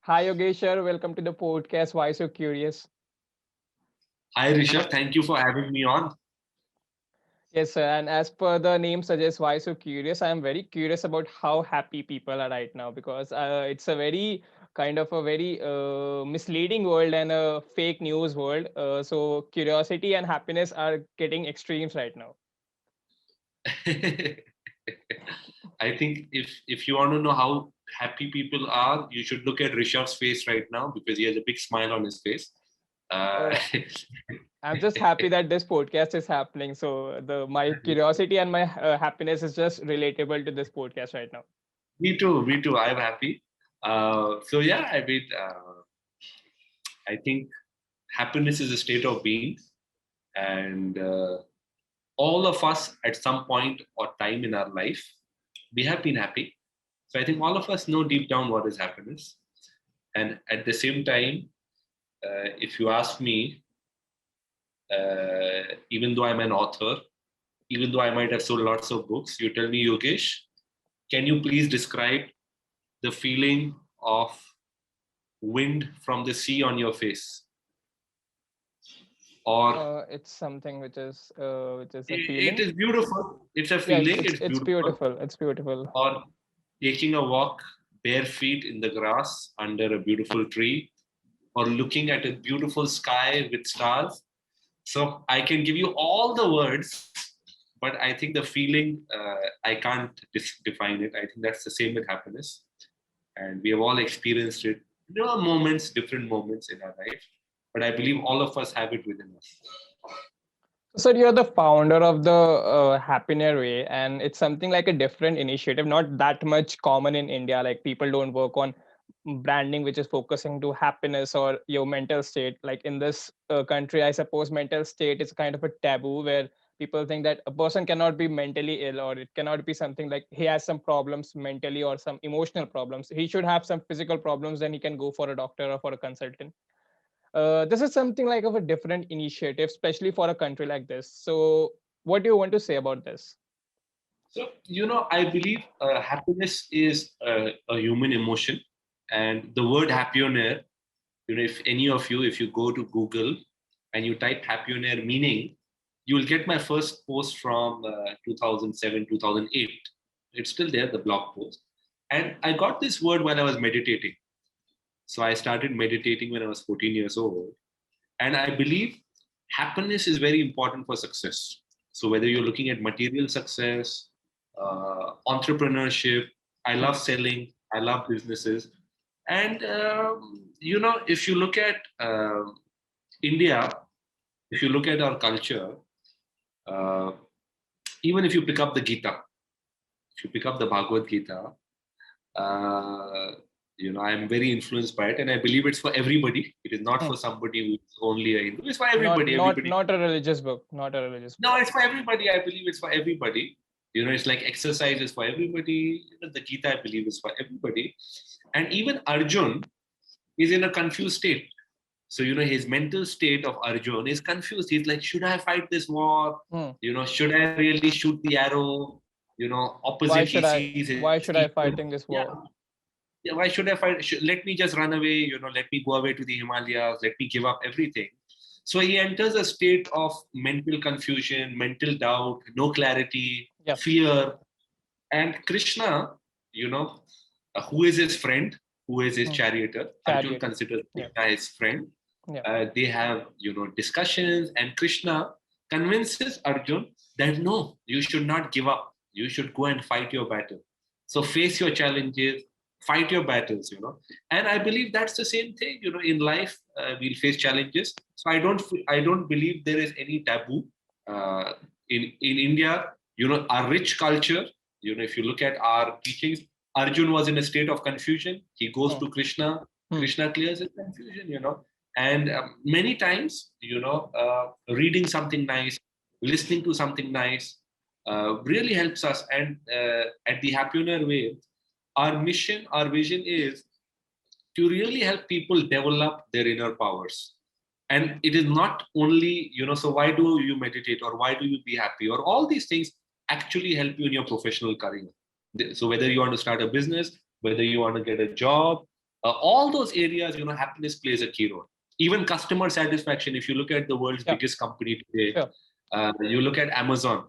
Hi Yogesh, sir. Welcome to the podcast. Why so curious? Hi Rishav, thank you for having me on. Yes, sir. And as per the name suggests, why so curious? I am very curious about how happy people are right now because it's a very kind of a very misleading world and a fake news world. So curiosity and happiness are getting extremes right now. I think if you want to know how happy people are, you should look at Rishav's face right now because he has a big smile on his face. Uh, Uh, I'm just happy that this podcast is happening. So the my curiosity and my happiness is just relatable to this podcast right now. me too. I'm happy. So yeah, I think happiness is a state of being, and all of us at some point or time in our life, we have been happy. So I think all of us know deep down what is happiness. And at the same time, if you ask me, even though I'm an author, even though I might have sold lots of books, you tell me, Yogesh, can you please describe the feeling of wind from the sea on your face? Or It's something which is a it feeling. is beautiful. It's a Yeah, feeling. It's it's beautiful. beautiful. It's beautiful. Or taking a walk bare feet in the grass under a beautiful tree, or looking at a beautiful sky with stars. So I can give you all the words, but I think the feeling, I can't define it. I think that's the same with happiness. And we have all experienced it. There are moments, different moments in our life, but I believe all of us have it within us. So you're the founder of the Happiness Way, and it's something like a different initiative, not that much common in India. Like people don't work on branding which is focusing to happiness or your mental state. Like in this country, I suppose mental state is kind of a taboo where people think that a person cannot be mentally ill, or it cannot be something like he has some problems mentally or some emotional problems. He should have some physical problems, then he can go for a doctor or for a consultant. This is something like of a different initiative, especially for a country like this. So what do you want to say about this? So, I believe happiness is a human emotion. And the word happionaire, if any of you, if you go to Google and you type happionaire meaning, you will get my first post from 2007, 2008. It's still there, the blog post. And I got this word while I was meditating. So I started meditating when I was 14 years old. And I believe happiness is very important for success. So whether you're looking at material success, entrepreneurship, I Hmm. love selling, I love businesses. And, if you look at India, if you look at our culture, uh, even if you pick up the Gita, if you pick up the Bhagavad Gita, uh, I'm very influenced by it, and I believe it's for everybody. It is not Hmm. for somebody who's only a Hindu. It's for Not everybody. not Everybody. not a religious book. Not a religious book. No, it's for everybody. I believe it's for everybody. It's like exercise is for everybody. The Gita, I believe, is for everybody. And even Arjun is in a confused state. So, his mental state of Arjun is confused. He's like, should I fight this war? Hmm. Should I really shoot the arrow? Opposite Why he should I? sees his Why should I teammate. fighting this Yeah, war? yeah, why should I fight? Let me just run away, let me go away to the Himalayas, let me give up everything. So he enters a state of mental confusion, mental doubt, no clarity, Yeah. fear. And Krishna, you know, who is his friend, who is his Hmm. charioteer, Arjun Chariot. considers Yeah. Krishna his friend. Yeah. They have, discussions, and Krishna convinces Arjun that no, you should not give up. You should go and fight your battle. So face your challenges, fight your battles. And I believe that's the same thing. In life, we'll face challenges. So I don't believe there is any taboo uh, in India. Our rich culture. If you look at our teachings, Arjun was in a state of confusion. He goes Hmm. to Krishna. Hmm. Krishna clears his confusion. And many times, reading something nice, listening to something nice, really helps us. And at the Happioneer Way, our mission, our vision is to really help people develop their inner powers. And it is not only, so why do you meditate, or why do you be happy, or all these things actually help you in your professional career. So whether you want to start a business, whether you want to get a job, All those areas, happiness plays a key role. Even customer satisfaction, if you look at the world's biggest company today, you look at Amazon,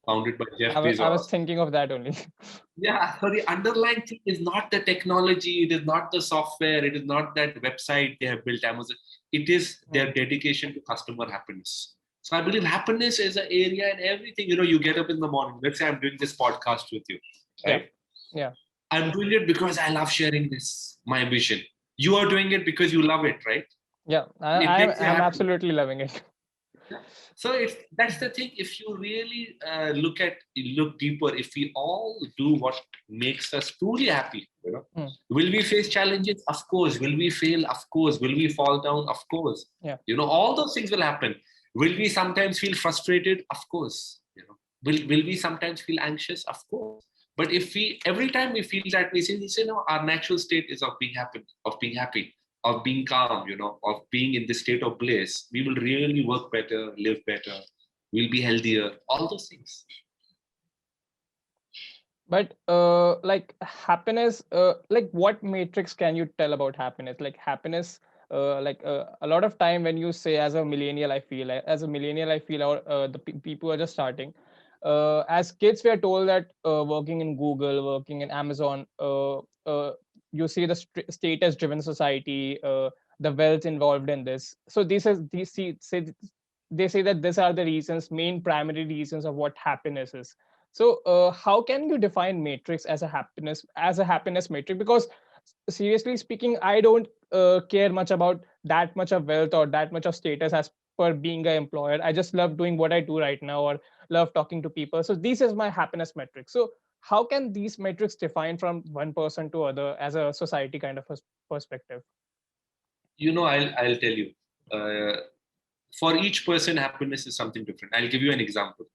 founded by Jeff Bezos. I was thinking of that only. Yeah, so the underlying thing is not the technology, it is not the software, it is not that website they have built, Amazon. It is their dedication to customer happiness. So I believe happiness is an area in everything. You get up in the morning. Let's say I'm doing this podcast with you, right? Yeah. I'm doing it because I love sharing this, my vision. You are doing it because you love it, right? Yeah, I'm absolutely loving it. Yeah. So that's the thing. If you really look deeper, if we all do what makes us truly happy, will we face challenges? Of course. Will we fail? Of course. Will we fall down? Of course. Yeah. All those things will happen. Will we sometimes feel frustrated? Of course. Will we sometimes feel anxious? Of course. But if every time we feel that, we say, our natural state is of being happy, of being calm, of being in this state of bliss, we will really work better, live better, we'll be healthier, all those things. But like happiness, like what matrix can you tell about happiness? Like happiness, a lot of time when you say as a millennial, I feel, or the people who are just starting, as kids, we are told that working in Google, working in Amazon, you see the status-driven society, the wealth involved in this. So they say that these are the main primary reasons of what happiness is. So how can you define matrix as a happiness matrix? Because seriously speaking, I don't care much about that much of wealth or that much of status as per being an employer. I just love doing what I do right now, or love talking to people. So this is my happiness metric. So how can these metrics define from one person to other as a society kind of a perspective? I'll tell you. For each person, happiness is something different. I'll give you an example.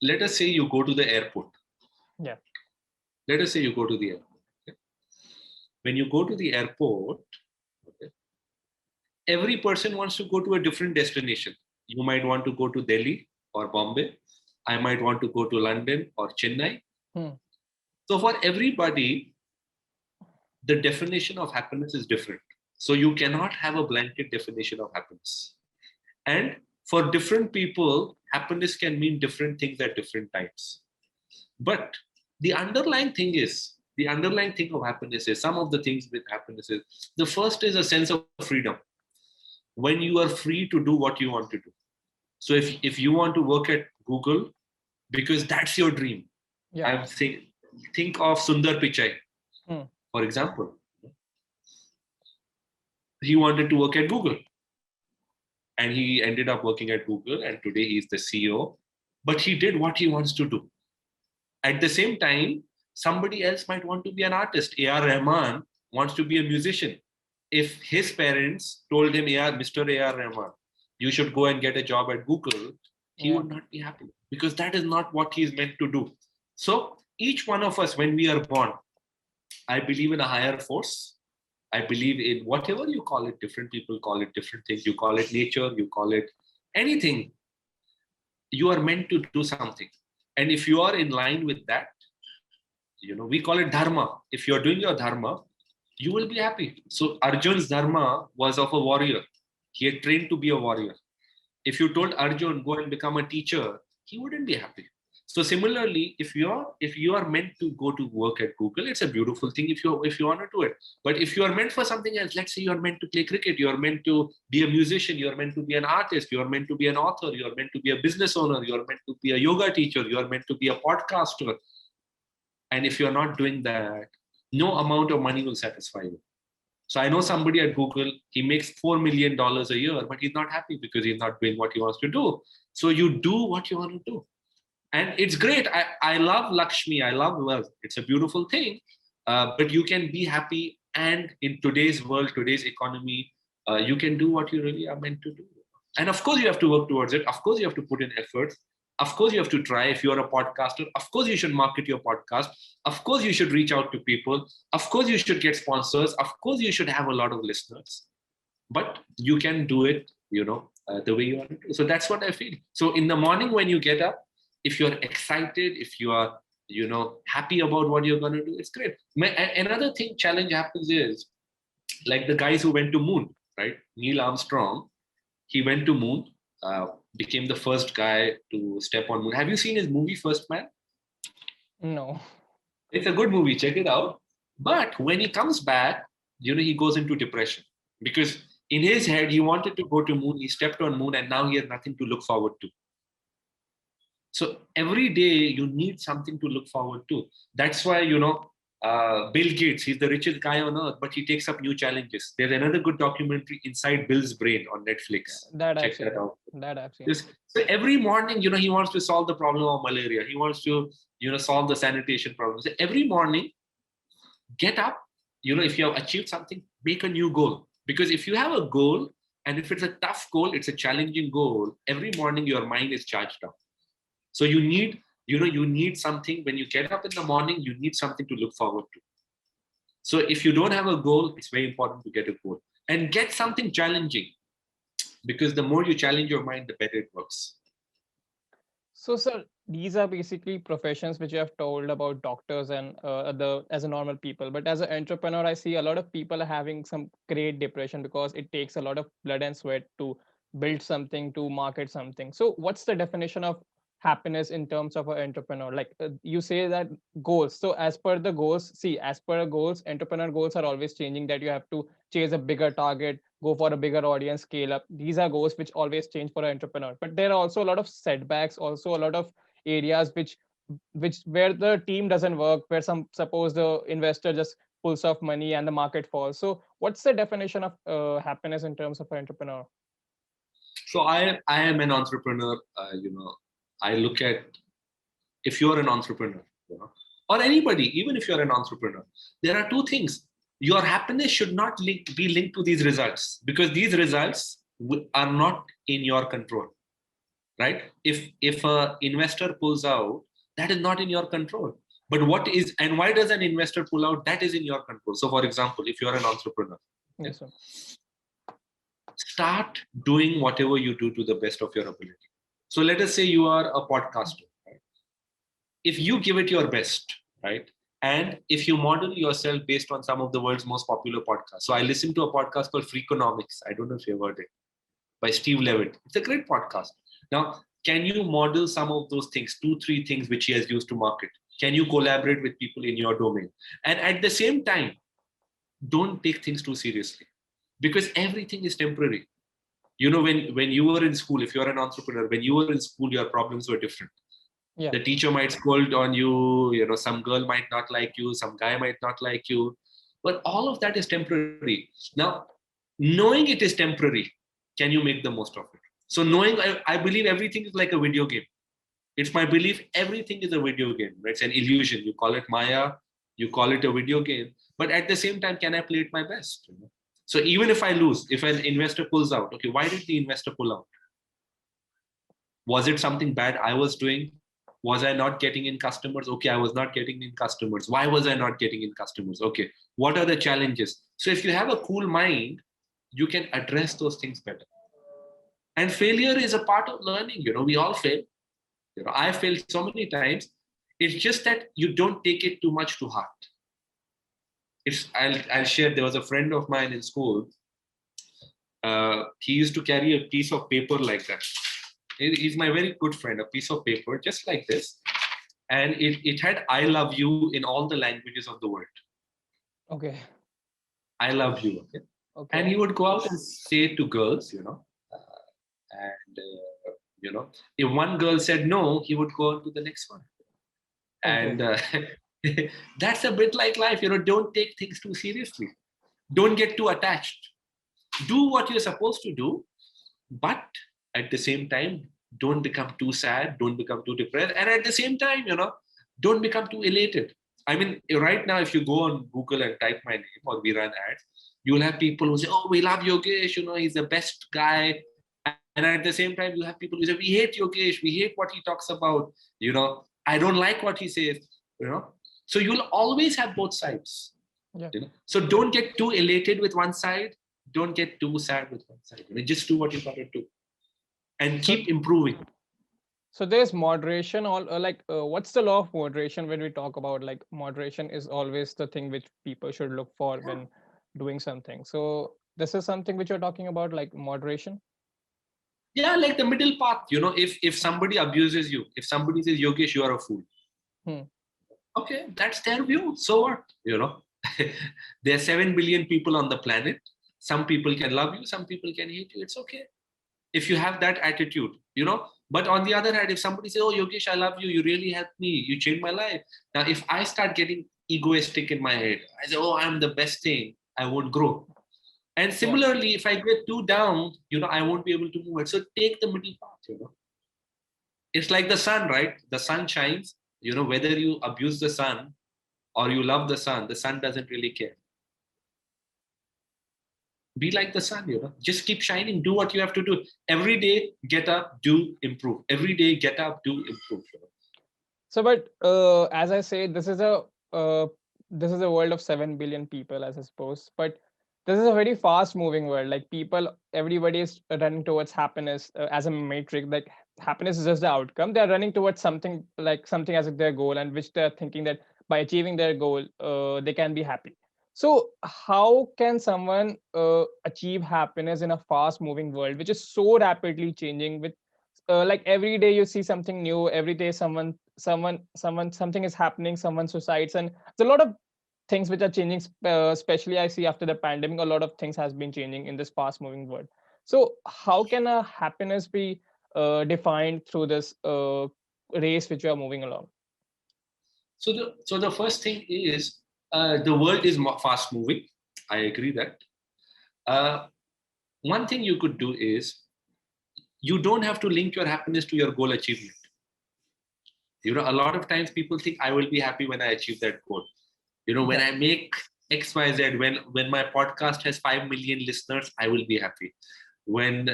Let us say you go to the airport. Yeah. Let us say you go to the airport. Okay? When you go to the airport, every person wants to go to a different destination. You might want to go to Delhi or Bombay. I might want to go to London or Chennai. So for everybody, the definition of happiness is different. So you cannot have a blanket definition of happiness. And for different people, happiness can mean different things at different times. But the underlying thing of happiness is, some of the things with happiness is, the first is a sense of freedom. When you are free to do what you want to do. So if you want to work at Google, because that's your dream. Yeah. Think of Sundar Pichai, for example. He wanted to work at Google. And he ended up working at Google, and today he's the CEO. But he did what he wants to do. At the same time, somebody else might want to be an artist. A.R. Rahman wants to be a musician. If his parents told him, Mr. A.R. Rahman, you should go and get a job at Google, he would not be happy, because that is not what he's meant to do. So each one of us, when we are born, I believe in a higher force. I believe in whatever you call it. Different people call it different things. You call it nature, you call it anything. You are meant to do something. And if you are in line with that, we call it dharma. If you're doing your dharma, you will be happy. So Arjun's dharma was of a warrior. He had trained to be a warrior. If you told Arjun, go and become a teacher, he wouldn't be happy. So similarly, if you are meant to go to work at Google, it's a beautiful thing if you want to do it. But if you are meant for something else, let's say you are meant to play cricket, you are meant to be a musician, you are meant to be an artist, you are meant to be an author, you are meant to be a business owner, you are meant to be a yoga teacher, you are meant to be a podcaster. And if you are not doing that, no amount of money will satisfy you. So I know somebody at Google, he makes $4 million a year, but he's not happy because he's not doing what he wants to do. So you do what you want to do. And it's great. I love Lakshmi. I love wealth. It's a beautiful thing. But you can be happy. And in today's world, today's economy, you can do what you really are meant to do. And of course, you have to work towards it. Of course, you have to put in efforts. Of course, you have to try. If you're a podcaster, of course, you should market your podcast. Of course, you should reach out to people. Of course, you should get sponsors. Of course, you should have a lot of listeners. But you can do it, the way you want to do. So that's what I feel. So in the morning when you get up, if you're excited, if you are happy about what you're going to do, it's great. Another thing challenge happens is like the guys who went to moon, right? Neil Armstrong, he went to moon, became the first guy to step on moon. Have you seen his movie First Man? No. It's a good movie, check it out. But when he comes back, he goes into depression because in his head, he wanted to go to moon, he stepped on moon, and now he has nothing to look forward to. So every day you need something to look forward to. That's why, Bill Gates, he's the richest guy on earth, but he takes up new challenges. There's another good documentary, Inside Bill's Brain, on Netflix. Check that out. That I've seen. So every morning, he wants to solve the problem of malaria. He wants to, solve the sanitation problem. So every morning, get up, if you have achieved something, make a new goal. Because if you have a goal, and if it's a tough goal, it's a challenging goal, every morning your mind is charged up. So you need something. When you get up in the morning, you need something to look forward to. So if you don't have a goal, it's very important to get a goal. And get something challenging. Because the more you challenge your mind, the better it works. So, sir, these are basically professions which you have told about doctors and as a normal people. But as an entrepreneur, I see a lot of people are having some great depression because it takes a lot of blood and sweat to build something, to market something. So what's the definition of happiness in terms of an entrepreneur? Like you say that goals. So as per the goals, entrepreneur goals are always changing, that you have to chase a bigger target, go for a bigger audience, scale up. These are goals which always change for an entrepreneur. But there are also a lot of setbacks, also a lot of areas which where the team doesn't work, where suppose the investor just pulls off money and the market falls. So what's the definition of happiness in terms of an entrepreneur? So I am an entrepreneur. I look at, if you're an entrepreneur, or anybody, even if you're an entrepreneur, there are two things. Your happiness should not be linked to these results, because these results are not in your control, right? If an investor pulls out, that is not in your control. But what is, and why does an investor pull out? That is in your control. So for example, if you're an entrepreneur, yes, sir, start doing whatever you do to the best of your ability. So let us say you are a podcaster, right? If you give it your best, right? And if you model yourself based on some of the world's most popular podcasts. So I listened to a podcast called Freakonomics. I don't know if you heard it, by Steve Levitt. It's a great podcast. Now, can you model some of those things, 2-3 things which he has used to market? Can you collaborate with people in your domain? And at the same time, don't take things too seriously, because everything is temporary. When you were in school, if you're an entrepreneur, when you were in school, your problems were different. Yeah. The teacher might scold on you, some girl might not like you, some guy might not like you, but all of that is temporary. Now, knowing it is temporary, can you make the most of it? So knowing, I believe everything is like a video game. It's my belief everything is a video game. Right? It's an illusion. You call it Maya, you call it a video game, but at the same time, can I play it my best? So even if I lose, if an investor pulls out, okay, why did the investor pull out? Was it something bad I was doing? Was I not getting in customers? Okay, I was not getting in customers. Why was I not getting in customers? Okay, what are the challenges? So if you have a cool mind, you can address those things better. And failure is a part of learning. We all fail. I failed so many times. It's just that you don't take it too much to heart. I'll share. There was a friend of mine in school. He used to carry a piece of paper like that. He's my very good friend. A piece of paper just like this, and it had "I love you" in all the languages of the world. Okay. I love you. Okay. Okay. And he would go out and say it to girls, if one girl said no, he would go on to the next one. Okay. And that's a bit like life. Don't take things too seriously. Don't get too attached. Do what you're supposed to do, but at the same time, don't become too sad. Don't become too depressed. And at the same time, don't become too elated. I mean, right now, if you go on Google and type my name or we run ads, you'll have people who say, "Oh, we love Yogesh. He's the best guy." And at the same time, you have people who say, "We hate Yogesh. We hate what he talks about. I don't like what he says." So you'll always have both sides. Yeah. So don't get too elated with one side. Don't get too sad with one side. Just do what you got to do, and keep improving. So there's moderation, all what's the law of moderation when we talk about like moderation is always the thing which people should look for when doing something. So this is something which you're talking about, like moderation. Yeah, like the middle path. If somebody abuses you, if somebody says, Yogesh, you are a fool. Hmm. Okay, that's their view. So what? There are 7 billion people on the planet. Some people can love you, some people can hate you. It's okay. If you have that attitude. But on the other hand, if somebody says, oh, Yogesh, I love you, you really helped me, you changed my life. Now, if I start getting egoistic in my head, I say, oh, I'm the best thing, I won't grow. And Yeah. similarly, if I get too down, I won't be able to move it. So take the middle path. It's like the sun, right? The sun shines. Whether you abuse the sun or you love the sun doesn't really care. Be like the sun. Just keep shining. Do what you have to do. Every day, get up, do, improve. Every day, get up, do, improve. So, but as I say, uh, this is a world of 7 billion people, as I suppose. But this is a very fast-moving world. Like people, everybody is running towards happiness as a matrix. Like happiness is just the outcome. They are running towards something like something as their goal, and which they are thinking that by achieving their goal, they can be happy. So, how can someone achieve happiness in a fast-moving world, which is so rapidly changing with like every day you see something new, every day something is happening, someone suicides, and there's a lot of things which are changing, especially I see after the pandemic a lot of things has been changing in this fast moving world. So how can a happiness be defined through this race which you are moving along? So the first thing is the world is fast moving. I agree that. Uh, One thing you could do is you don't have to link your happiness to your goal achievement. A lot of times people think I will be happy when I achieve that goal. When Yeah. I make XYZ, when my podcast has 5 million listeners, I will be happy. When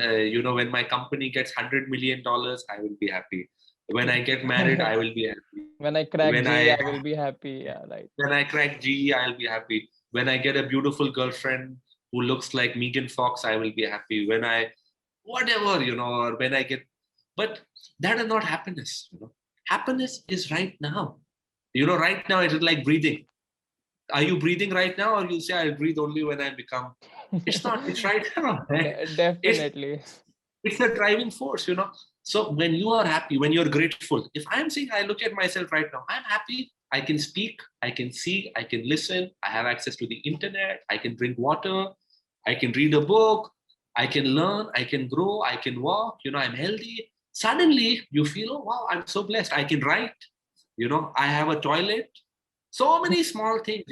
my company gets $100 million, I will be happy. When I get married, I will be happy. When I crack When G, I I will be happy. Yeah, right. when I crack GE, I'll be happy. When I get a beautiful girlfriend who looks like Megan Fox, I will be happy. When I whatever, or when I get, but that is not happiness. Happiness is right now. Right now it is like breathing. Are you breathing right now, or you say I'll breathe only when I become? It's not. It's right now. Right? It's Definitely. it's a driving force. So when you are happy, when you're grateful, if I'm saying I look at myself right now, I'm happy. I can speak, I can see, I can listen, I have access to the internet, I can drink water, I can read a book, I can learn, I can grow, I can walk, I'm healthy. Suddenly you feel, oh wow, I'm so blessed. I can write, I have a toilet. So many small things.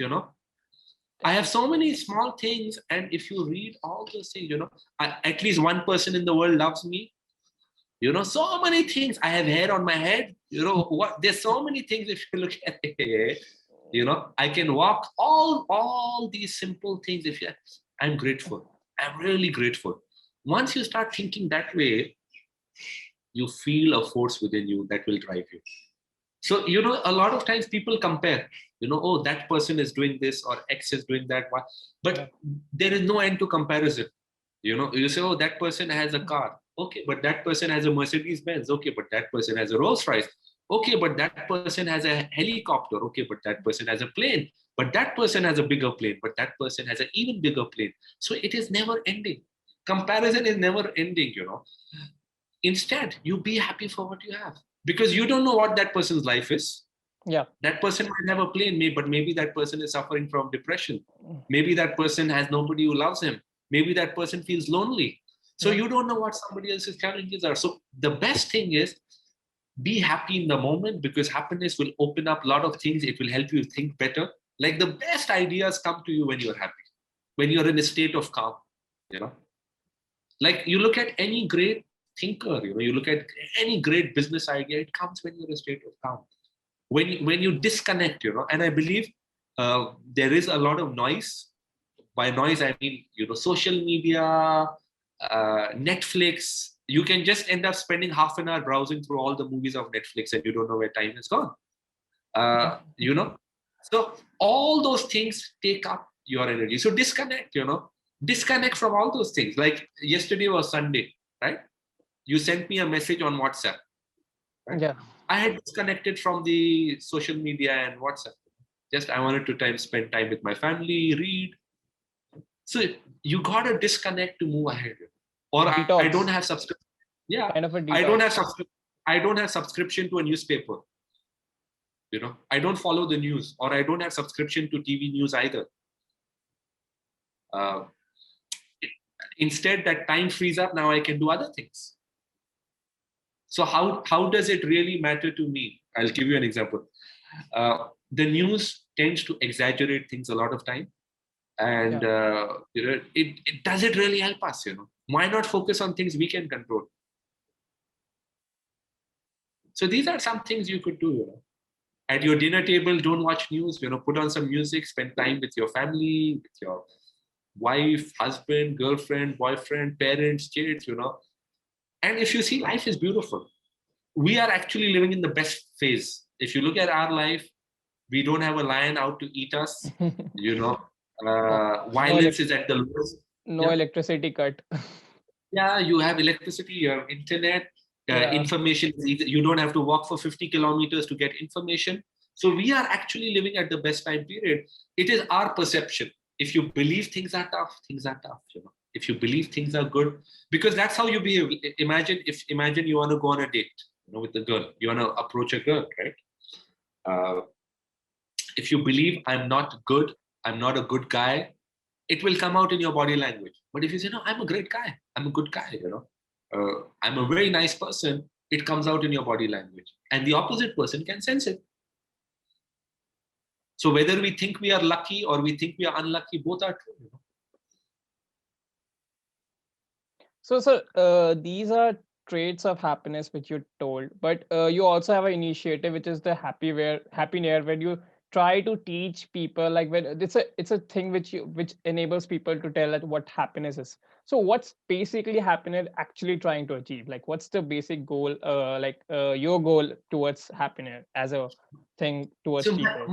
I have so many small things, and if you read all those things, at least one person in the world loves me. So many things. I have hair on my head. What? There's so many things. If you look at it, I can walk. All these simple things. I'm grateful. I'm really grateful. Once you start thinking that way, you feel a force within you that will drive you. So, a lot of times people compare, oh, that person is doing this or X is doing that. Yeah. But there is no end to comparison. You say, oh, that person has a car. Okay, but that person has a Mercedes Benz. Okay, but that person has a Rolls Royce. Okay, but that person has a helicopter. Okay, but that person has a plane. But that person has a bigger plane. But that person has an even bigger plane. So it is never ending. Comparison is never ending. Instead, you be happy for what you have, because you don't know what that person's life is. Yeah. That person might have a plane, but maybe that person is suffering from depression. Maybe that person has nobody who loves him. Maybe that person feels lonely. So Yeah. you don't know what somebody else's challenges are. So the best thing is be happy in the moment, because happiness will open up a lot of things. It will help you think better. Like the best ideas come to you when you're happy, when you're in a state of calm. You know, like you look at any great thinker, you look at any great business idea, it comes when you're in a state of calm. When you disconnect, and I believe there is a lot of noise. By noise, I mean, social media, Netflix. You can just end up spending half an hour browsing through all the movies of Netflix, and you don't know where time has gone. So all those things take up your energy. So disconnect from all those things. Like yesterday was Sunday, right? You sent me a message on WhatsApp. right? Yeah. I had disconnected from the social media and WhatsApp. Just I wanted to spend time with my family, read. So you gotta disconnect to move ahead. Or I don't Detox. have subscription. Yeah, Kind of a I don't have detox. I don't have subscription to a newspaper. I don't follow the news, or I don't have subscription to TV news either. Uh, Instead, that time frees up. Now I can do other things. So how does it really matter to me? I'll give you an example. The news tends to exaggerate things a lot of time, and Yeah. it does it really help us? Why not focus on things we can control? So these are some things you could do. At your dinner table, don't watch news. Put on some music, spend time with your family, with your wife, husband, girlfriend, boyfriend, parents, kids. And if you see, life is beautiful. We are actually living in the best phase. If you look at our life, we don't have a lion out to eat us. Yeah. No Violence is at the lowest. no Yeah, electricity cut. yeah. You have electricity, you have internet, Yeah. information. You don't have to walk for 50 kilometers to get information. So we are actually living at the best time period. It is our perception. If you believe things are tough, things are tough. If you believe things are good, because that's how you behave. Imagine you want to go on a date, with a girl. You want to approach a girl, right? Uh, if you believe I'm not good, I'm not a good guy, it will come out in your body language. But if you say, no, I'm a great guy, I'm a good guy, I'm a very nice person, it comes out in your body language. And the opposite person can sense it. So whether we think we are lucky or we think we are unlucky, both are true. So, these are traits of happiness which you told, but you also have an initiative which is the happy near, where you try to teach people, like, when it's a thing which enables people to tell that what happiness is. So what's basically happiness actually trying to achieve? Like, what's the basic goal, your goal towards happiness as a thing towards So people?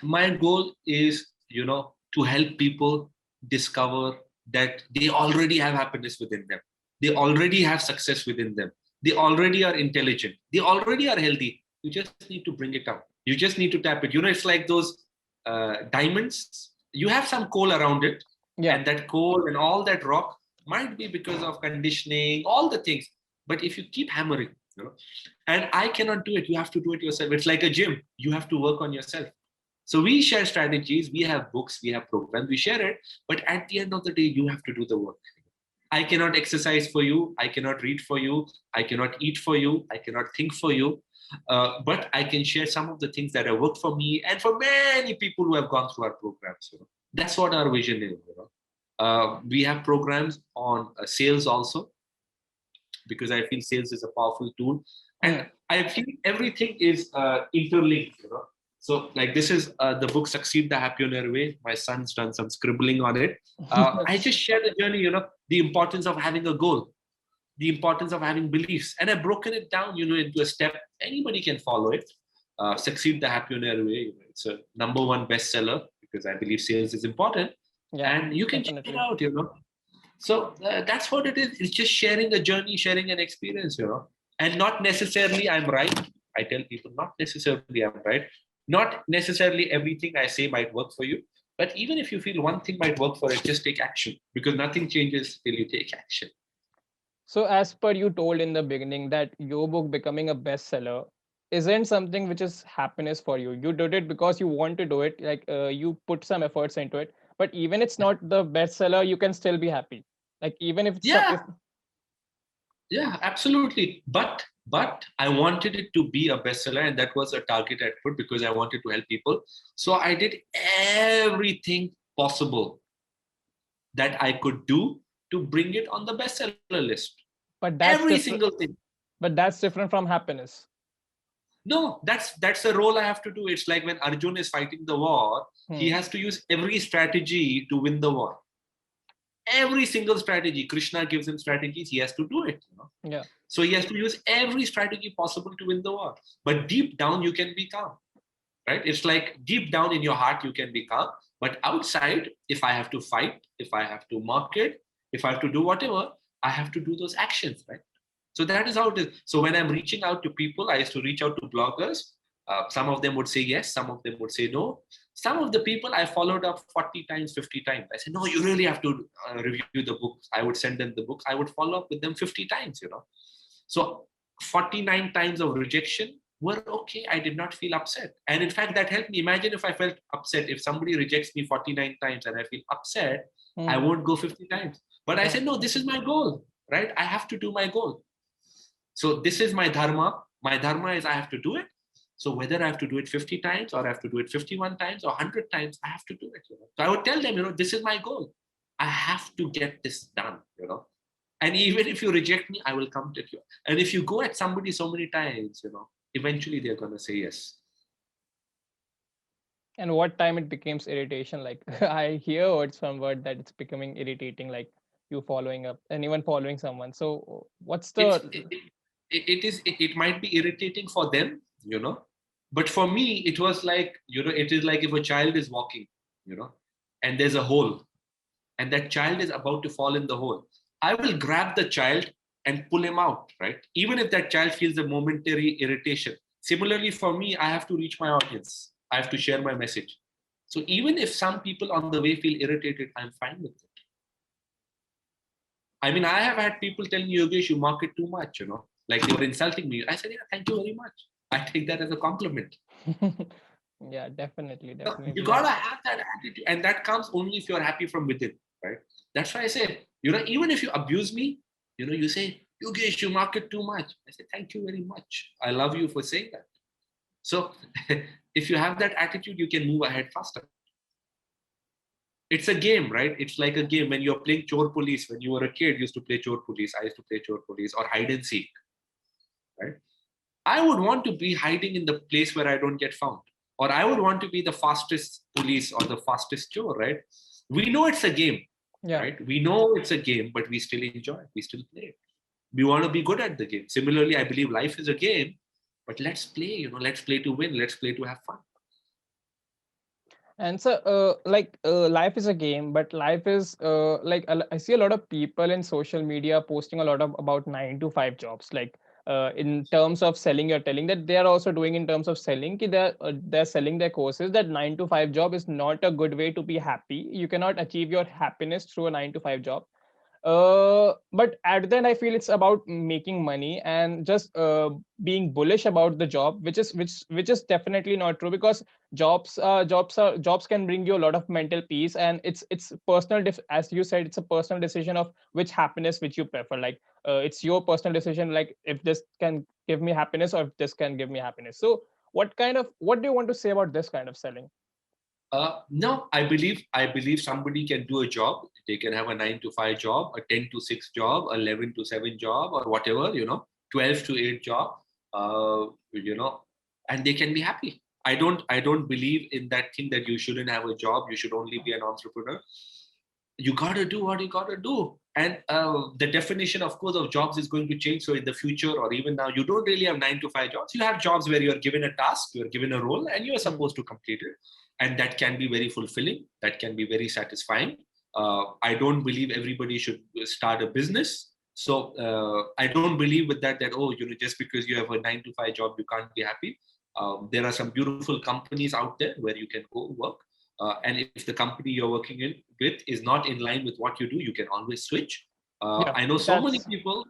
my goal is, to help people discover that they already have happiness within them. They already have success within them. They already are intelligent. They already are healthy. You just need to bring it out. You just need to tap it. It's like those diamonds. You have some coal around it, Yeah. and that coal and all that rock might be because of conditioning, all the things. But if you keep hammering, and I cannot do it, you have to do it yourself. It's like a gym. You have to work on yourself. So we share strategies, we have books, we have programs, we share it. But at the end of the day, you have to do the work. I cannot exercise for you. I cannot read for you. I cannot eat for you. I cannot think for you. But I can share some of the things that have worked for me and for many people who have gone through our programs. That's what our vision is. We have programs on sales also, because I feel sales is a powerful tool. And I feel everything is interlinked. So, like, this is the book 𝗥𝗶𝘆𝗹. My son's done some scribbling on it. I just share the journey, the importance of having a goal, the importance of having beliefs. And I've broken it down, into a step. Anybody can follow it. 𝗥𝗶𝘆𝗹. It's a #1 bestseller, because I believe sales is important. Yeah, And you can check it definitely. out, So that's what it is. It's just sharing a journey, sharing an experience, And not necessarily I'm right. I tell people, not necessarily I'm right. Not necessarily everything I say might work for you. But even if you feel one thing might work for it, just take action, because nothing changes till you take action. So, as per you told in the beginning that your book becoming a bestseller isn't something which is happiness for you. You did it because you want to do it. Like, you put some efforts into it. But even it's not the bestseller, you can still be happy. Like, even if it's Yeah, if yeah, absolutely. But I wanted it to be a bestseller, and that was a target I put, because I wanted to help people. So I did everything possible that I could do to bring it on the bestseller list. but that's Every different. single thing. But that's different from happiness. No, that's the role I have to do. It's like when Arjun is fighting the war, he Hmm. has to use every strategy to win the war. Every single strategy. Krishna gives him strategies, he has to do it. Yeah. So he has to use every strategy possible to win the war. But deep down, you can be calm, right? It's like deep down in your heart, you can be calm. But outside, if I have to fight, if I have to market, if I have to do whatever, I have to do those actions, right? So that is how it is. So when I'm reaching out to people, I used to reach out to bloggers. Some of them would say yes, some of them would say no. Some of the people I followed up 40 times, 50 times. I said, no, you really have to review the books. I would send them the books. I would follow up with them 50 times, So 49 times of rejection were okay. I did not feel upset. And in fact, that helped me. Imagine if I felt upset. If somebody rejects me 49 times and I feel upset, I won't go 50 times. But I said, no, this is my goal, right? I have to do my goal. So this is my dharma. My dharma is I have to do it. So whether I have to do it 50 times or I have to do it 51 times or 100 times, I have to do it. So I would tell them, this is my goal. I have to get this done. And even if you reject me, I will come to you. And if you go at somebody so many times, eventually they're going to say yes. And what time it becomes irritation? Like I hear words from word that it's becoming irritating, like you following up and even following someone. So what's the it might be irritating for them, but for me, it was like, it is like if a child is walking, and there's a hole and that child is about to fall in the hole. I will grab the child and pull him out, right? Even if that child feels a momentary irritation. Similarly, for me, I have to reach my audience. I have to share my message. So even if some people on the way feel irritated, I'm fine with it. I mean, I have had people tell me, Yogesh, you market too much, like they were insulting me. I said, yeah, thank you very much. I take that as a compliment. Yeah, definitely. You gotta have that attitude, and that comes only if you're happy from within, right? That's why I say, even if you abuse me, you say, Yogesh, you market too much. I say, thank you very much. I love you for saying that. So if you have that attitude, you can move ahead faster. It's a game, right? It's like a game. When you're playing chore police, when you were a kid, you used to play chore police. I used to play chore police or hide and seek, right? I would want to be hiding in the place where I don't get found. Or I would want to be the fastest police or the fastest chore, right? We know it's a game, right? We know it's a game, but we still enjoy it. We still play it. We want to be good at the game. Similarly, I believe life is a game, but let's play, let's play to win. Let's play to have fun. And so, life is a game, but life is I see a lot of people in social media posting a lot of about 9 to 5 jobs. Like in terms of selling, you're telling that they are also doing in terms of selling. They're selling their courses. That 9 to 5 job is not a good way to be happy. You cannot achieve your happiness through a 9 to 5 job. But at the end I feel it's about making money and just being bullish about the job, which is definitely not true, because jobs can bring you a lot of mental peace, and it's personal as you said, it's a personal decision of which happiness which you prefer. Like it's your personal decision, like if this can give me happiness or if this can give me happiness. So what do you want to say about this kind of selling? No, I believe somebody can do a job. They can have a 9 to 5 job, a 10 to 6 job, 11 to 7 job, or whatever, 12 to 8 job, and they can be happy. I don't believe in that thing that you shouldn't have a job. You should only be an entrepreneur. You got to do what you got to do. And the definition, of course, of jobs is going to change. So in the future, or even now, you don't really have 9 to 5 jobs. You have jobs where you're given a task, you're given a role, and you're supposed to complete it. And that can be very fulfilling. That can be very satisfying. I don't believe everybody should start a business. So I don't believe with that, just because you have a 9 to 5 job, you can't be happy. There are some beautiful companies out there where you can go work. And if the company you're working with is not in line with what you do, you can always switch. I know so many people,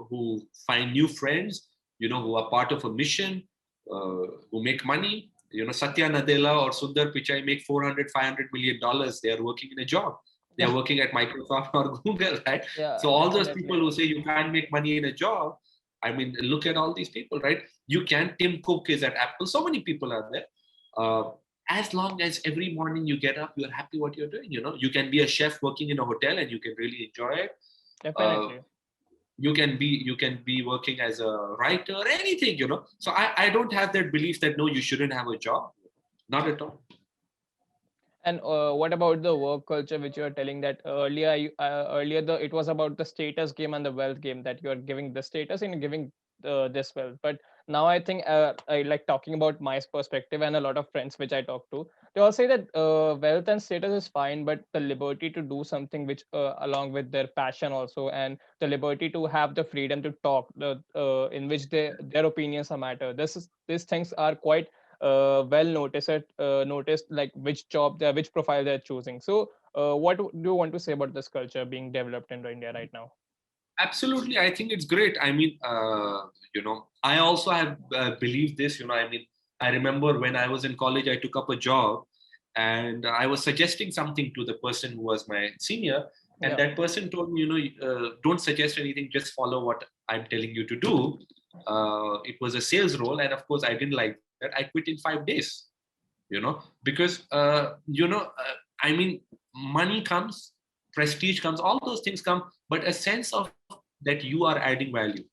who find new friends, who are part of a mission, who make money. Satya Nadella or Sundar Pichai make $400-500 million. They are working in a job. They are working at Microsoft or Google, right? So all those people who say you can't make money in a job, I mean, look at all these people, right? You can. Tim Cook is at Apple. So many people are there. As long as every morning you get up, you're happy what you're doing. You can be a chef working in a hotel and you can really enjoy it. Definitely. You can be working as a writer, anything. So I don't have that belief that no, you shouldn't have a job. Not at all. And what about the work culture, which you are telling that earlier it was about the status game and the wealth game, that you are giving the status and giving this wealth. But now I think I like talking about my perspective, and a lot of friends which I talk to, they all say that wealth and status is fine, but the liberty to do something which along with their passion also, and the liberty to have the freedom to talk, the in which their opinions are matter, these things are quite well noticed, like which job they which profile they're choosing. So what do you want to say about this culture being developed in India right now? Absolutely, I think it's great. I mean, I also have believed this. I mean, I remember when I was in college, I took up a job, and I was suggesting something to the person who was my senior, and Yeah. that person told me, don't suggest anything, just follow what I'm telling you to do. It was a sales role, and of course, I didn't like that. I quit in 5 days. Because I mean, money comes, prestige comes, all those things come, but a sense of that you are adding value.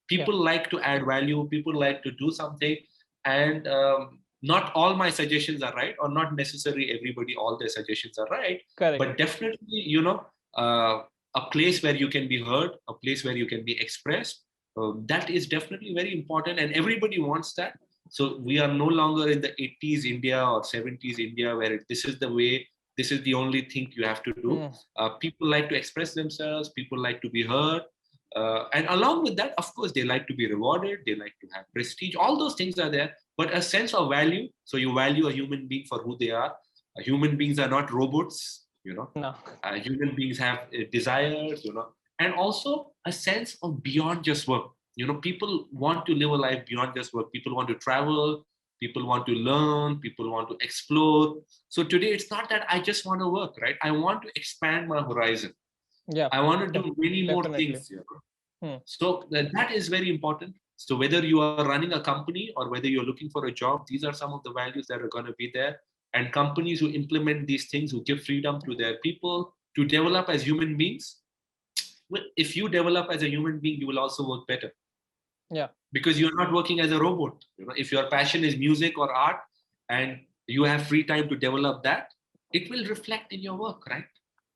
People Yeah. like to add value, people like to do something, and not all my suggestions are right, or not necessarily everybody all their suggestions are right, Correct. but definitely, uh, a place where you can be heard, a place where you can be expressed, that is definitely very important, and everybody wants that. So we are no longer in the 80s India or 70s India where this is the way, this is the only thing you have to do. Mm. People like to express themselves, people like to be heard. And along with that, of course, they like to be rewarded, they like to have prestige, all those things are there, but a sense of value. So you value a human being for who they are. Human beings are not robots, No. human beings have desires, and also a sense of beyond just work. People want to live a life beyond just work. People want to travel, people want to learn, people want to explore. So today it's not that I just want to work, right? I want to expand my horizon. Yeah. I want to def- do many more Definitely. things. Hmm. So that is very important. So whether you are running a company or whether you're looking for a job, these are some of the values that are going to be there. And companies who implement these things, who give freedom to their people to develop as human beings, well, if you develop as a human being, you will also work better Yeah. because you're not working as a robot. If your passion is music or art and you have free time to develop that, it will reflect in your work, right?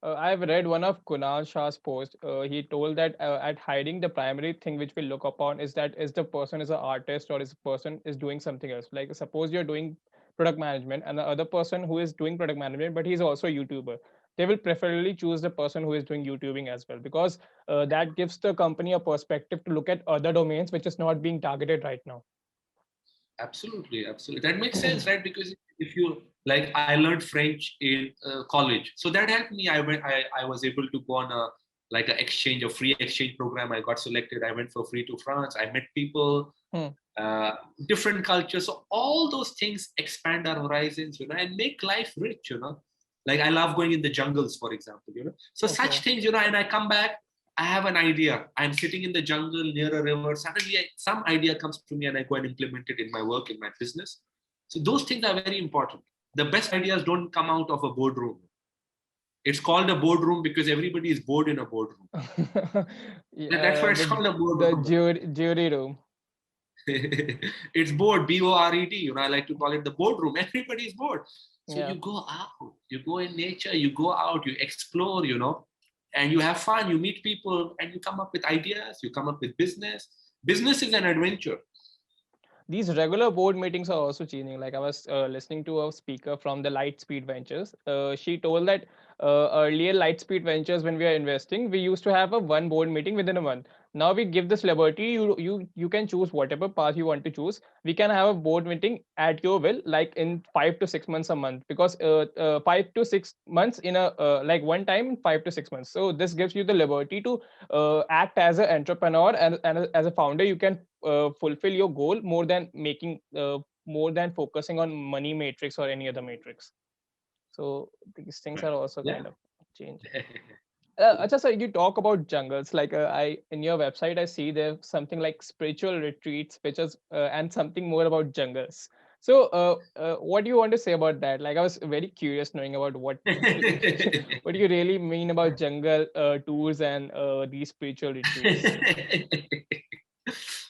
I've read one of Kunal Shah's post. He told that at hiding, the primary thing which we look upon is that is the person is an artist or is the person is doing something else. Like suppose you're doing product management and the other person who is doing product management, but he's also a YouTuber. They will preferably choose the person who is doing YouTubing as well, because that gives the company a perspective to look at other domains which is not being targeted right now. Absolutely, absolutely. That makes sense, right? Because if you like, I learned French in college, so that helped me. I was able to go on a like an exchange, a free exchange program. I got selected. I went for free to France. I met people, Hmm. uh, different cultures. So all those things expand our horizons, and make life rich. Like I love going in the jungles, for example. So such Okay. things, and I come back. I have an idea. I'm sitting in the jungle near a river. Suddenly, some idea comes to me, and I go and implement it in my work, in my business. So those things are very important. The best ideas don't come out of a boardroom. It's called a boardroom because everybody is bored in a boardroom. That's why Yeah, it's called a the boardroom. jury room. It's bored, BORED. I like to call it the boardroom. Everybody is bored. So Yeah. you go out, you go in nature, you go out, you explore, and you have fun, you meet people, and you come up with ideas, you come up with business. Business is an adventure. These regular board meetings are also changing. Like I was listening to a speaker from the Lightspeed Ventures. She told that earlier Lightspeed Ventures, when we are investing, we used to have a one board meeting within a month. Now we give this liberty. You can choose whatever path you want to choose. We can have a board meeting at your will, like in 5 to 6 months a month, because 5 to 6 months in a like one time in 5 to 6 months. So this gives you the liberty to act as an entrepreneur, and as a founder you can fulfill your goal more than making more than focusing on money matrix or any other matrix. So these things are also Yeah. kind of changing. Acha, sir, you talk about jungles. Like I in your website, I see there's something like spiritual retreats, which is and something more about jungles. So, what do you want to say about that? Like, I was very curious knowing about what what do you really mean about jungle tours and these spiritual retreats.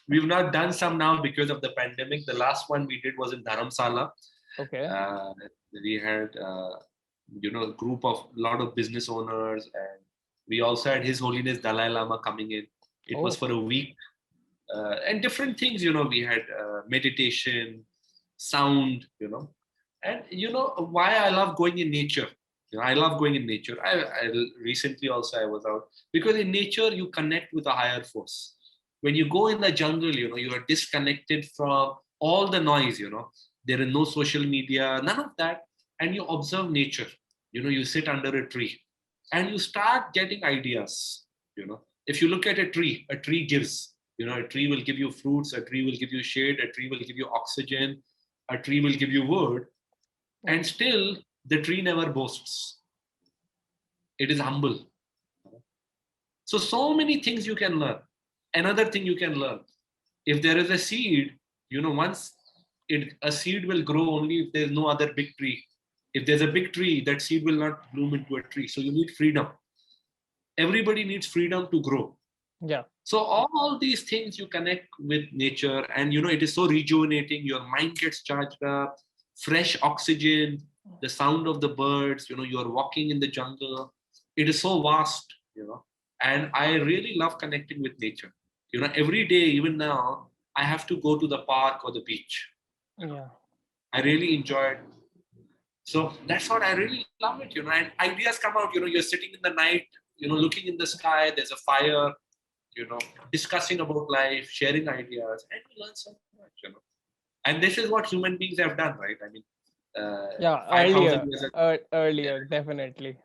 We've not done some now because of the pandemic. The last one we did was in Dharamsala. Okay. Uh, we had, a group of a lot of business owners, and we also had His Holiness Dalai Lama coming in. It was Oh, for a week. and different things. We had meditation, sound, and why I love going in nature. I love going in nature. I recently also I was out because in nature you connect with a higher force. When you go in the jungle, you are disconnected from all the noise. There is no social media, none of that, and you observe nature. You sit under a tree, and you start getting ideas. If you look at a tree gives. A tree will give you fruits, a tree will give you shade, a tree will give you oxygen, a tree will give you wood, and still the tree never boasts. It is humble. So many things you can learn. Another thing you can learn, if there is a seed, once a seed will grow only if there's no other big tree. If there's a big tree, that seed will not bloom into a tree. So you need freedom. Everybody needs freedom to grow. Yeah. So all these things you connect with nature, and it is so rejuvenating. Your mind gets charged up, fresh oxygen, the sound of the birds. You are walking in the jungle. It is so vast. And I really love connecting with nature. Every day, even now, I have to go to the park or the beach. Yeah. I really enjoy it. So that's what I really love it. And ideas come out. You're sitting in the night. Looking in the sky. There's a fire. Discussing about life, sharing ideas, and you learn so much. And this is what human beings have done, right? I mean, Yeah. 5,000 years ago, Earlier, definitely.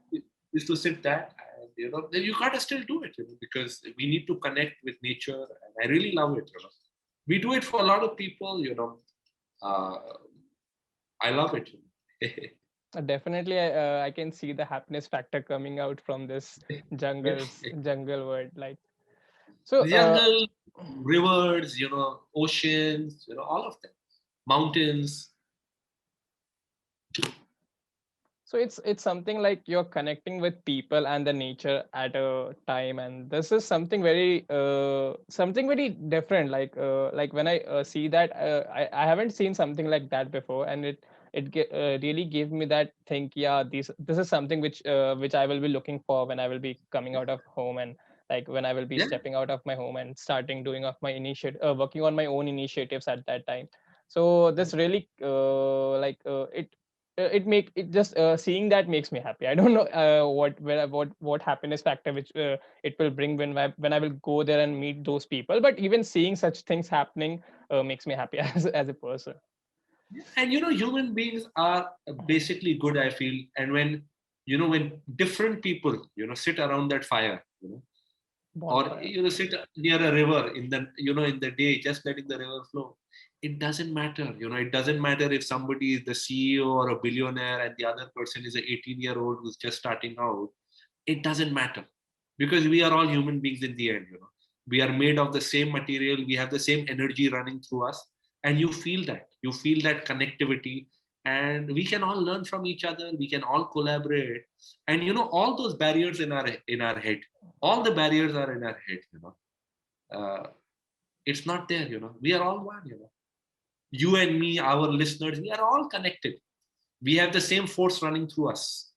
is to sit there, and then you gotta still do it, because we need to connect with nature, and I really love it. We do it for a lot of people. Uh, I love it. Definitely, I can see the happiness factor coming out from this jungle word. Like, so, The jungle, rivers, oceans, all of them, mountains. so it's something like you're connecting with people and the nature at a time, and this is something very different. Like when I see that, I haven't seen something like that before, and really gave me that think. Yeah, this is something which I will be looking for when I will be coming out of home, and like when I will be Yeah. stepping out of my home and starting doing of my working on my own initiatives at that time. So this really it just seeing that makes me happy. I don't know what happiness factor which it will bring when I will go there and meet those people, but even seeing such things happening makes me happy as a person. And human beings are basically good, I feel. And when different people sit around that fire, or Bonfire. sit near a river in the day, just letting the river flow, it doesn't matter. It doesn't matter if somebody is the CEO or a billionaire and the other person is an 18-year-old who's just starting out. It doesn't matter, because we are all human beings in the end. We are made of the same material, we have the same energy running through us, and you feel that connectivity, and we can all learn from each other, we can all collaborate. And all those barriers in our head, all the barriers are in our head. It's not there. We are all one. You and me, our listeners, we are all connected. We have the same force running through us,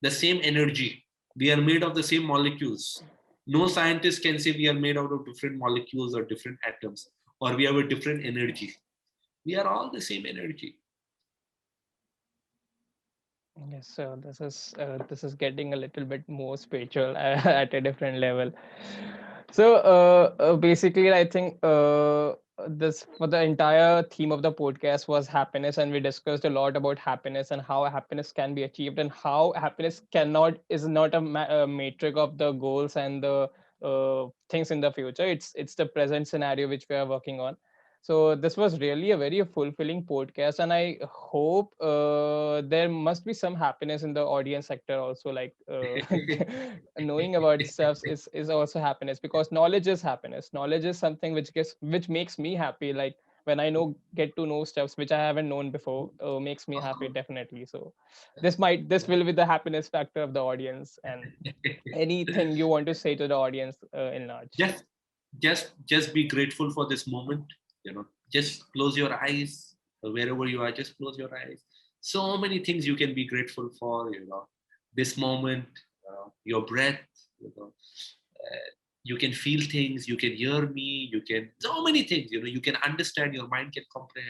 the same energy. We are made of the same molecules. No scientist can say we are made out of different molecules or different atoms, or we have a different energy. We are all the same energy. Yes, so this is getting a little bit more spiritual at a different level. So basically, I think this for the entire theme of the podcast was happiness, and we discussed a lot about happiness and how happiness can be achieved, and how happiness cannot is not a matrix of the goals and the things in the future. It's the present scenario which we are working on. So this was really a very fulfilling podcast, and I hope there must be some happiness in the audience sector also. Like knowing about stuff is also happiness, because knowledge is happiness. Knowledge is something which makes me happy. Like when I get to know stuffs which I haven't known before, makes me Of happy course. definitely. So this will be the happiness factor of the audience. And anything you want to say to the audience in large? just be grateful for this moment. Just close your eyes, wherever you are, just close your eyes. So many things you can be grateful for. This moment, your breath, you know you can feel things, you can hear me, you can so many things, you can understand, your mind can comprehend.